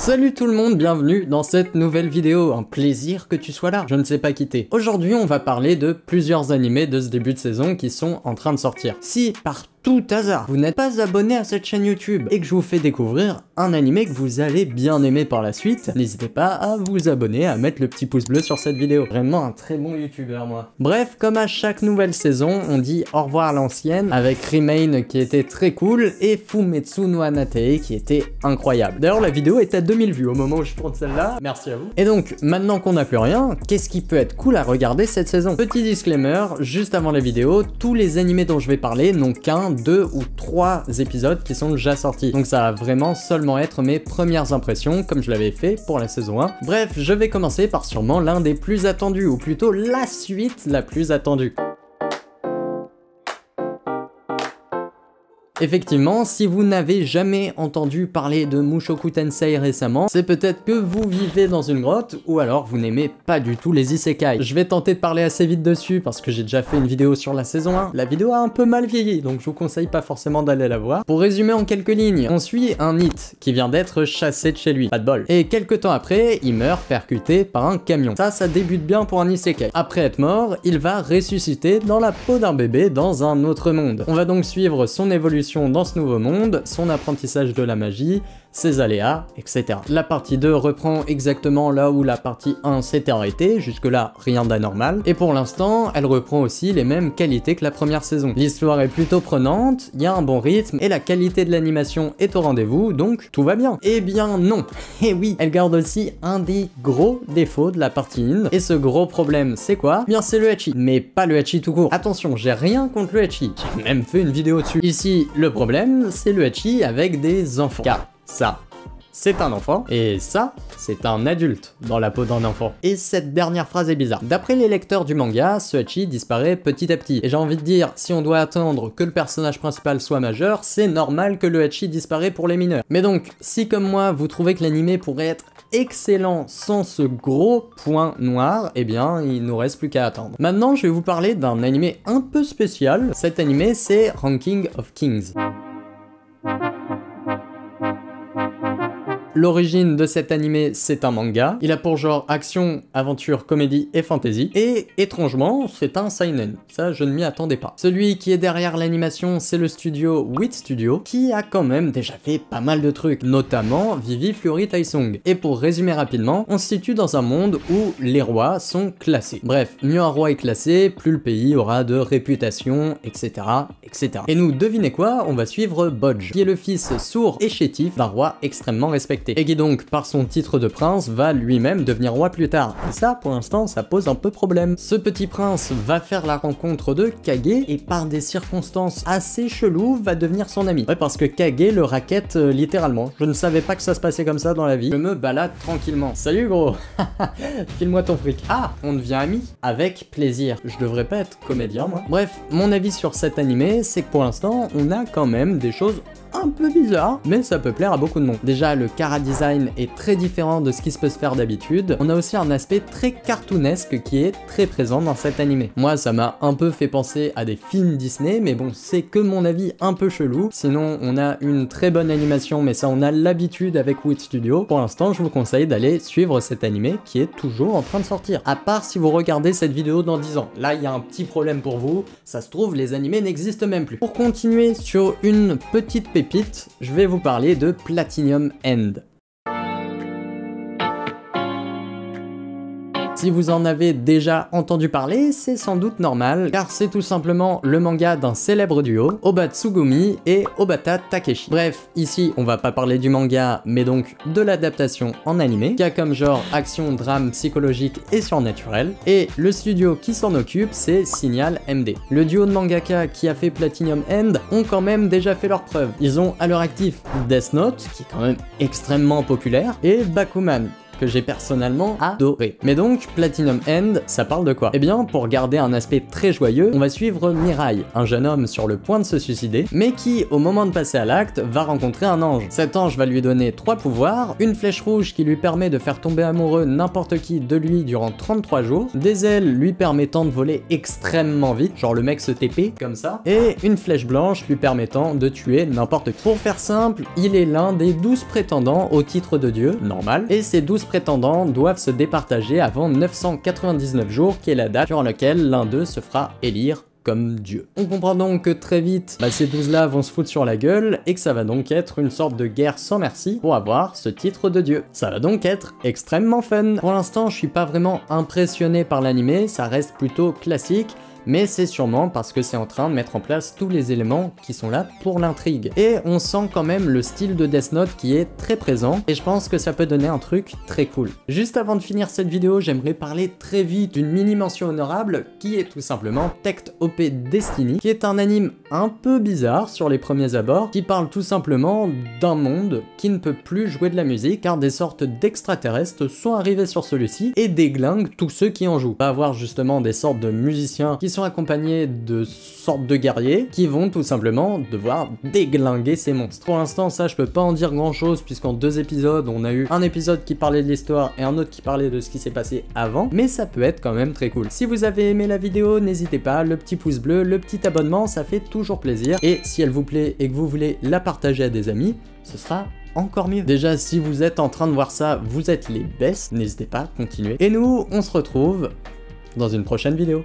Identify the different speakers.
Speaker 1: Salut tout le monde, bienvenue dans cette nouvelle vidéo, un plaisir que tu sois là, je ne sais pas quitter. Aujourd'hui on va parler de plusieurs animés de ce début de saison qui sont en train de sortir. Si par tout hasard, vous n'êtes pas abonné à cette chaîne YouTube et que je vous fais découvrir un animé que vous allez bien aimer par la suite, n'hésitez pas à vous abonner, à mettre le petit pouce bleu sur cette vidéo. Vraiment un très bon youtubeur moi. Bref, comme à chaque nouvelle saison, on dit au revoir à l'ancienne avec Remain qui était très cool et Fumetsu no Hanatei qui était incroyable. D'ailleurs la vidéo est à 2000 vues au moment où je tourne celle-là, merci à vous. Et donc, maintenant qu'on n'a plus rien, qu'est-ce qui peut être cool à regarder cette saison? Petit disclaimer, juste avant la vidéo, tous les animés dont je vais parler n'ont qu'un, 2 ou 3 épisodes qui sont déjà sortis. Donc ça va vraiment seulement être mes premières impressions, comme je l'avais fait pour la saison 1. Bref, je vais commencer par sûrement l'un des plus attendus, ou plutôt la suite la plus attendue. Effectivement, si vous n'avez jamais entendu parler de Mushoku Tensei récemment, c'est peut-être que vous vivez dans une grotte, ou alors vous n'aimez pas du tout les isekai. Je vais tenter de parler assez vite dessus, parce que j'ai déjà fait une vidéo sur la saison 1. La vidéo a un peu mal vieilli, donc je vous conseille pas forcément d'aller la voir. Pour résumer en quelques lignes, on suit un It qui vient d'être chassé de chez lui, pas de bol. Et quelques temps après, il meurt percuté par un camion. Ça débute bien pour un isekai. Après être mort, il va ressusciter dans la peau d'un bébé dans un autre monde. On va donc suivre son évolution dans ce nouveau monde, son apprentissage de la magie, ses aléas, etc. La partie 2 reprend exactement là où la partie 1 s'était arrêtée, jusque là rien d'anormal, et pour l'instant elle reprend aussi les mêmes qualités que la première saison. L'histoire est plutôt prenante, il y a un bon rythme, et la qualité de l'animation est au rendez-vous, donc tout va bien. Eh bien non, et oui, elle garde aussi un des gros défauts de la partie 1, et ce gros problème c'est quoi? Bien c'est le ecchi, mais pas le ecchi tout court. Attention, j'ai rien contre le ecchi, j'ai même fait une vidéo dessus. Ici, le problème, c'est le ecchi avec des enfants. Car ça, c'est un enfant, et ça, c'est un adulte dans la peau d'un enfant. Et cette dernière phrase est bizarre. D'après les lecteurs du manga, ce ecchi disparaît petit à petit. Et j'ai envie de dire, si on doit attendre que le personnage principal soit majeur, c'est normal que le ecchi disparaît pour les mineurs. Mais donc, si comme moi, vous trouvez que l'anime pourrait être excellent sans ce gros point noir, eh bien, il nous reste plus qu'à attendre. Maintenant, je vais vous parler d'un animé un peu spécial. Cet animé, c'est Ranking of Kings. L'origine de cet animé, c'est un manga. Il a pour genre action, aventure, comédie et fantasy. Et étrangement, c'est un seinen. Ça, je ne m'y attendais pas. Celui qui est derrière l'animation, c'est le studio Wit Studio, qui a quand même déjà fait pas mal de trucs, notamment Vivi Fluory Taisong. Et pour résumer rapidement, on se situe dans un monde où les rois sont classés. Bref, mieux un roi est classé, plus le pays aura de réputation, etc., etc. Et nous, devinez quoi? On va suivre Bodge, qui est le fils sourd et chétif d'un roi extrêmement respecté. Et qui donc, par son titre de prince, va lui-même devenir roi plus tard. Et ça, pour l'instant, ça pose un peu problème. Ce petit prince va faire la rencontre de Kage, et par des circonstances assez cheloues, va devenir son ami. Ouais, parce que Kage le raquette littéralement. Je ne savais pas que ça se passait comme ça dans la vie. Je me balade tranquillement. Salut gros. File-moi ton fric. Ah, on devient amis? Avec plaisir. Je devrais pas être comédien, moi. Bref, mon avis sur cet animé, c'est que pour l'instant, on a quand même des choses un peu bizarre, mais ça peut plaire à beaucoup de monde. Déjà, le chara design est très différent de ce qui se peut se faire d'habitude. On a aussi un aspect très cartoonesque qui est très présent dans cet animé. Moi, ça m'a un peu fait penser à des films Disney, mais bon, c'est que mon avis un peu chelou. Sinon, on a une très bonne animation, mais ça, on a l'habitude avec Wit Studio. Pour l'instant, je vous conseille d'aller suivre cet animé qui est toujours en train de sortir. À part si vous regardez cette vidéo dans 10 ans. Là, il y a un petit problème pour vous. Ça se trouve, les animés n'existent même plus. Pour continuer sur une petite pépite, je vais vous parler de Platinum End. Si vous en avez déjà entendu parler, c'est sans doute normal, car c'est tout simplement le manga d'un célèbre duo, Oba Tsugumi et Obata Takeshi. Bref, ici on va pas parler du manga, mais donc de l'adaptation en animé, qui a comme genre action, drame, psychologique et surnaturel, et le studio qui s'en occupe, c'est Signal MD. Le duo de mangaka qui a fait Platinum End ont quand même déjà fait leurs preuves. Ils ont à leur actif Death Note, qui est quand même extrêmement populaire, et Bakuman. que j'ai personnellement adoré. Mais donc, Platinum End, ça parle de quoi? Eh bien, pour garder un aspect très joyeux, on va suivre Mirai, un jeune homme sur le point de se suicider, mais qui, au moment de passer à l'acte, va rencontrer un ange. Cet ange va lui donner 3 pouvoirs, une flèche rouge qui lui permet de faire tomber amoureux n'importe qui de lui durant 33 jours, des ailes lui permettant de voler extrêmement vite, genre le mec se TP, comme ça, et une flèche blanche lui permettant de tuer n'importe qui. Pour faire simple, il est l'un des 12 prétendants au titre de dieu, normal, et ces 12 prétendants doivent se départager avant 999 jours, qui est la date sur laquelle l'un d'eux se fera élire comme dieu. On comprend donc que très vite, ces 12 là vont se foutre sur la gueule et que ça va donc être une sorte de guerre sans merci pour avoir ce titre de dieu. Ça va donc être extrêmement fun. Pour l'instant, je suis pas vraiment impressionné par l'animé, ça reste plutôt classique, mais c'est sûrement parce que c'est en train de mettre en place tous les éléments qui sont là pour l'intrigue. Et on sent quand même le style de Death Note qui est très présent, et je pense que ça peut donner un truc très cool. Juste avant de finir cette vidéo, j'aimerais parler très vite d'une mini mention honorable, qui est tout simplement Tect OP Destiny, qui est un anime un peu bizarre sur les premiers abords, qui parle tout simplement d'un monde qui ne peut plus jouer de la musique, car des sortes d'extraterrestres sont arrivés sur celui-ci, et déglinguent tous ceux qui en jouent. On va avoir justement des sortes de musiciens qui sont accompagnés de sortes de guerriers qui vont tout simplement devoir déglinguer ces monstres. Pour l'instant, ça je peux pas en dire grand chose puisqu'en 2 épisodes on a eu un épisode qui parlait de l'histoire et un autre qui parlait de ce qui s'est passé avant, mais ça peut être quand même très cool. Si vous avez aimé la vidéo, n'hésitez pas, le petit pouce bleu, le petit abonnement, ça fait toujours plaisir, et si elle vous plaît et que vous voulez la partager à des amis, ce sera encore mieux. Déjà, si vous êtes en train de voir ça, vous êtes les best, n'hésitez pas, continuez. Et nous, on se retrouve dans une prochaine vidéo.